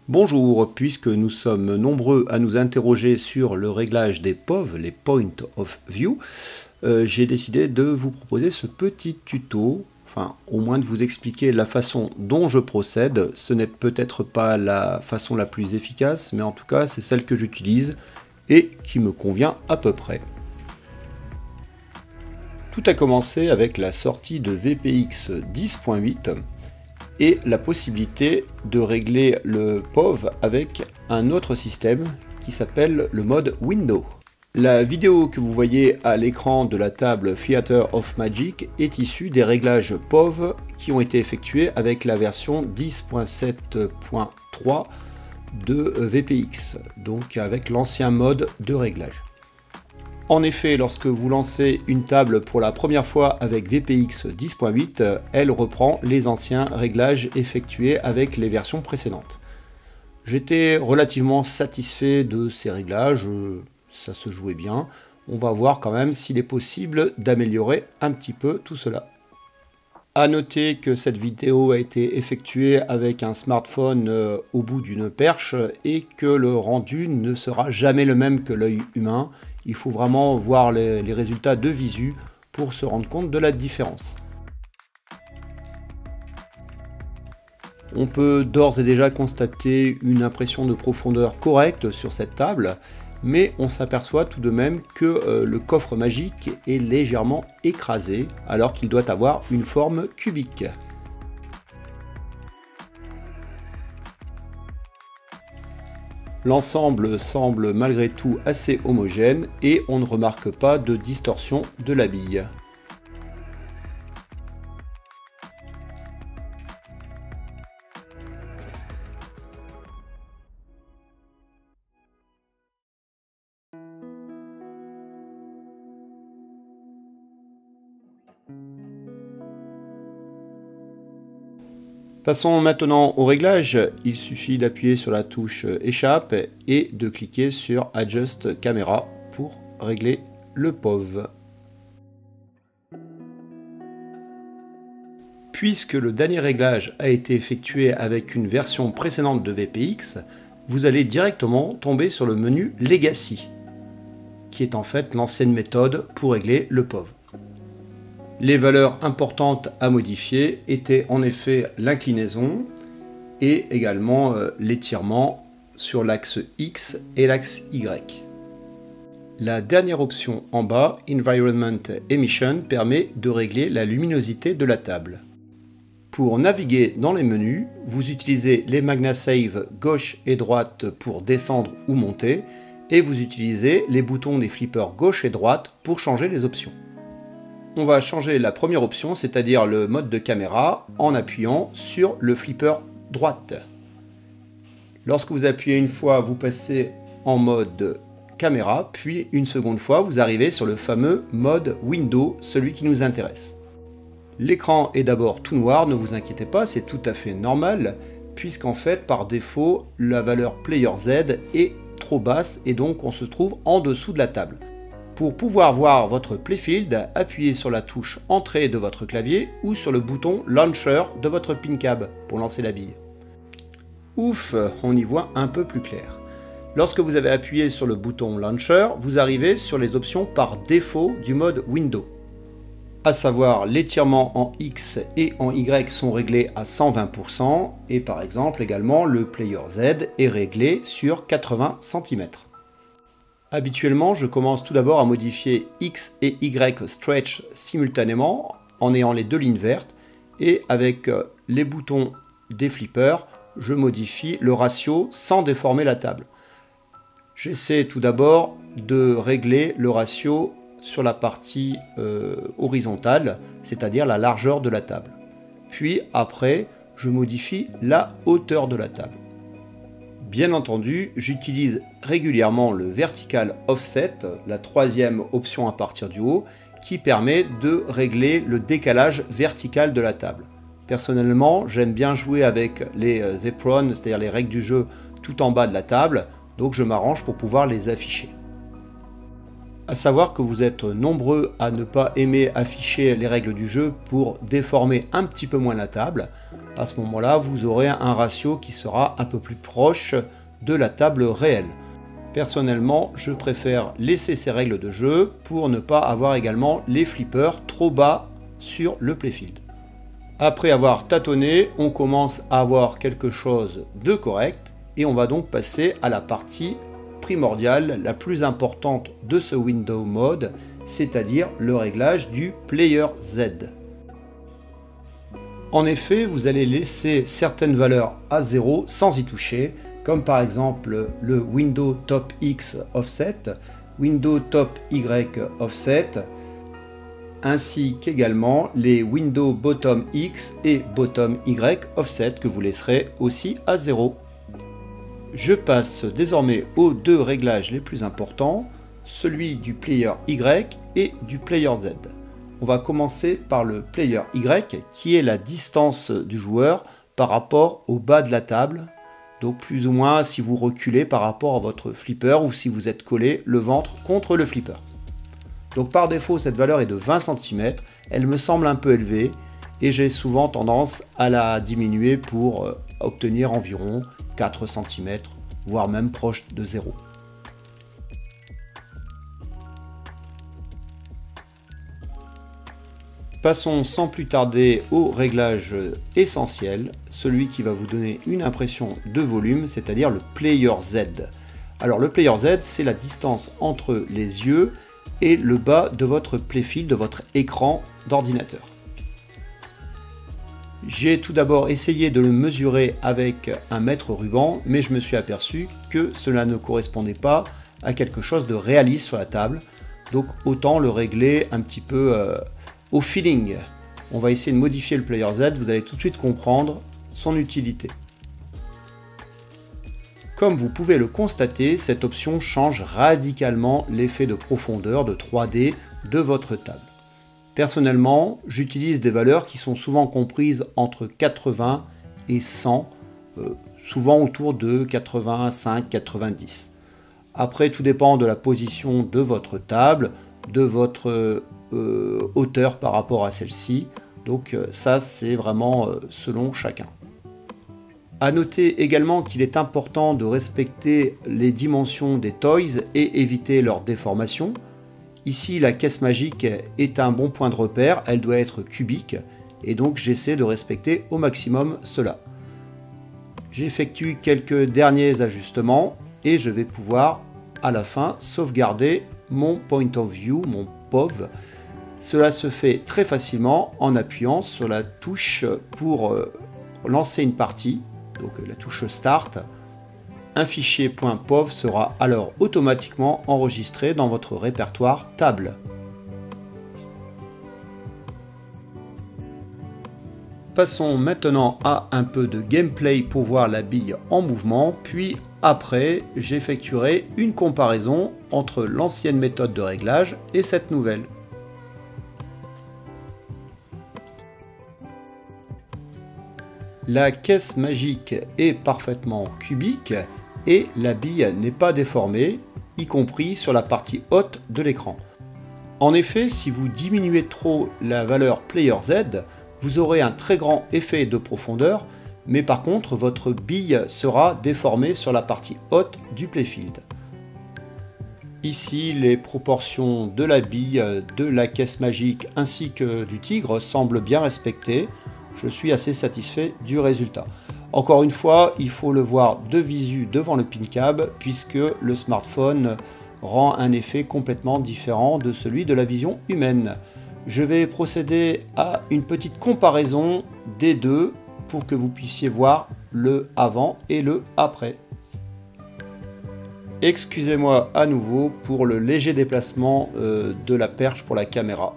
Bonjour, puisque nous sommes nombreux à nous interroger sur le réglage des POV, les Point of View, j'ai décidé de vous proposer ce petit tuto, enfin au moins de vous expliquer la façon dont je procède. Ce n'est peut-être pas la façon la plus efficace, mais en tout cas c'est celle que j'utilise et qui me convient à peu près. Tout a commencé avec la sortie de VPX 10.8 et la possibilité de régler le POV avec un autre système qui s'appelle le mode Window. La vidéo que vous voyez à l'écran de la table Theater of Magic est issue des réglages POV qui ont été effectués avec la version 10.7.3 de VPX, donc avec l'ancien mode de réglage. En effet, lorsque vous lancez une table pour la première fois avec VPX 10.8, elle reprend les anciens réglages effectués avec les versions précédentes. J'étais relativement satisfait de ces réglages, ça se jouait bien. On va voir quand même s'il est possible d'améliorer un petit peu tout cela. A noter que cette vidéo a été effectuée avec un smartphone au bout d'une perche et que le rendu ne sera jamais le même que l'œil humain. Il faut vraiment voir les résultats de visu pour se rendre compte de la différence. On peut d'ores et déjà constater une impression de profondeur correcte sur cette table, mais on s'aperçoit tout de même que le coffre magique est légèrement écrasé, alors qu'il doit avoir une forme cubique. L'ensemble semble malgré tout assez homogène et on ne remarque pas de distorsion de la bille. Passons maintenant au réglage. Il suffit d'appuyer sur la touche échappe et de cliquer sur Adjust Camera pour régler le POV. Puisque le dernier réglage a été effectué avec une version précédente de VPX, vous allez directement tomber sur le menu Legacy, qui est en fait l'ancienne méthode pour régler le POV. Les valeurs importantes à modifier étaient en effet l'inclinaison et également l'étirement sur l'axe X et l'axe Y. La dernière option en bas, Environment Emission, permet de régler la luminosité de la table. Pour naviguer dans les menus, vous utilisez les MagnaSave gauche et droite pour descendre ou monter et vous utilisez les boutons des flippers gauche et droite pour changer les options. On va changer la première option, c'est-à-dire le mode de caméra, en appuyant sur le flipper droite. Lorsque vous appuyez une fois, vous passez en mode caméra, puis une seconde fois, vous arrivez sur le fameux mode window, celui qui nous intéresse. L'écran est d'abord tout noir, ne vous inquiétez pas, c'est tout à fait normal, puisqu'en fait, par défaut, la valeur Player Z est trop basse et donc on se trouve en dessous de la table. Pour pouvoir voir votre playfield, appuyez sur la touche Entrée de votre clavier ou sur le bouton Launcher de votre PinCab pour lancer la bille. Ouf, on y voit un peu plus clair. Lorsque vous avez appuyé sur le bouton Launcher, vous arrivez sur les options par défaut du mode Window. À savoir, l'étirement en X et en Y sont réglés à 120% et par exemple également le Player Z est réglé sur 80 cm. Habituellement, je commence tout d'abord à modifier X et Y stretch simultanément en ayant les deux lignes vertes et avec les boutons des flippers, je modifie le ratio sans déformer la table. J'essaie tout d'abord de régler le ratio sur la partie horizontale, c'est-à-dire la largeur de la table. Puis après, je modifie la hauteur de la table. Bien entendu, j'utilise régulièrement le Vertical Offset, la troisième option à partir du haut, qui permet de régler le décalage vertical de la table. Personnellement, j'aime bien jouer avec les aprons, c'est-à-dire les règles du jeu, tout en bas de la table, donc je m'arrange pour pouvoir les afficher. À savoir que vous êtes nombreux à ne pas aimer afficher les règles du jeu pour déformer un petit peu moins la table. À ce moment-là, vous aurez un ratio qui sera un peu plus proche de la table réelle. Personnellement, je préfère laisser ces règles de jeu pour ne pas avoir également les flippers trop bas sur le playfield. Après avoir tâtonné, on commence à avoir quelque chose de correct et on va donc passer à la partie primordiale, la plus importante de ce window mode, c'est-à-dire le réglage du player Z. En effet, vous allez laisser certaines valeurs à 0 sans y toucher, comme par exemple le window top X offset, window top Y offset, ainsi qu'également les window bottom X et bottom Y offset que vous laisserez aussi à 0. Je passe désormais aux deux réglages les plus importants, celui du player Y et du player Z. On va commencer par le player Y qui est la distance du joueur par rapport au bas de la table. Donc plus ou moins si vous reculez par rapport à votre flipper ou si vous êtes collé le ventre contre le flipper. Donc par défaut cette valeur est de 20 cm, elle me semble un peu élevée et j'ai souvent tendance à la diminuer pour obtenir environ 4 cm, voire même proche de 0. Passons sans plus tarder au réglage essentiel, celui qui va vous donner une impression de volume, c'est-à-dire le player Z. Alors le player Z, c'est la distance entre les yeux et le bas de votre playfield, de votre écran d'ordinateur. J'ai tout d'abord essayé de le mesurer avec un mètre ruban, mais je me suis aperçu que cela ne correspondait pas à quelque chose de réaliste sur la table, donc autant le régler un petit peu au feeling. On va essayer de modifier le player Z, vous allez tout de suite comprendre son utilité. Comme vous pouvez le constater, cette option change radicalement l'effet de profondeur de 3D de votre table. Personnellement, j'utilise des valeurs qui sont souvent comprises entre 80 et 100, souvent autour de 85-90. Après, tout dépend de la position de votre table, de votre hauteur par rapport à celle-ci. Donc ça, c'est vraiment selon chacun. À noter également qu'il est important de respecter les dimensions des toys et éviter leur déformation. Ici, la caisse magique est un bon point de repère, elle doit être cubique et donc j'essaie de respecter au maximum cela. J'effectue quelques derniers ajustements et je vais pouvoir à la fin sauvegarder mon point of view, mon POV. Cela se fait très facilement en appuyant sur la touche pour lancer une partie, donc la touche Start. Un fichier .pov sera alors automatiquement enregistré dans votre répertoire table. Passons maintenant à un peu de gameplay pour voir la bille en mouvement, puis après j'effectuerai une comparaison entre l'ancienne méthode de réglage et cette nouvelle. La caisse magique est parfaitement cubique et la bille n'est pas déformée, y compris sur la partie haute de l'écran. En effet, si vous diminuez trop la valeur Player Z, vous aurez un très grand effet de profondeur, mais par contre votre bille sera déformée sur la partie haute du playfield. Ici, les proportions de la bille, de la caisse magique ainsi que du tigre semblent bien respectées. Je suis assez satisfait du résultat. Encore une fois, il faut le voir de visu devant le PinCab puisque le smartphone rend un effet complètement différent de celui de la vision humaine. Je vais procéder à une petite comparaison des deux pour que vous puissiez voir le avant et le après. Excusez-moi à nouveau pour le léger déplacement de la perche pour la caméra.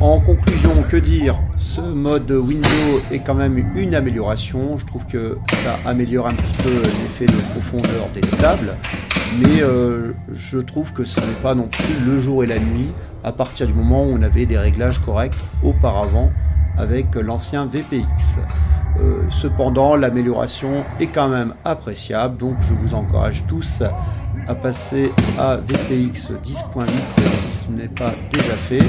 En conclusion, que dire? Ce mode window est quand même une amélioration. Je trouve que ça améliore un petit peu l'effet de profondeur des tables. Mais je trouve que ce n'est pas non plus le jour et la nuit à partir du moment où on avait des réglages corrects auparavant avec l'ancien VPX. Cependant, l'amélioration est quand même appréciable, donc je vous encourage tous à passer à VPX 10.8 si ce n'est pas déjà fait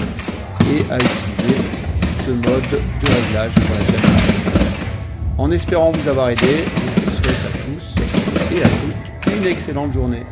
et à utiliser ce mode de réglage pour la caméra. En espérant vous avoir aidé, je vous souhaite à tous et à toutes une excellente journée.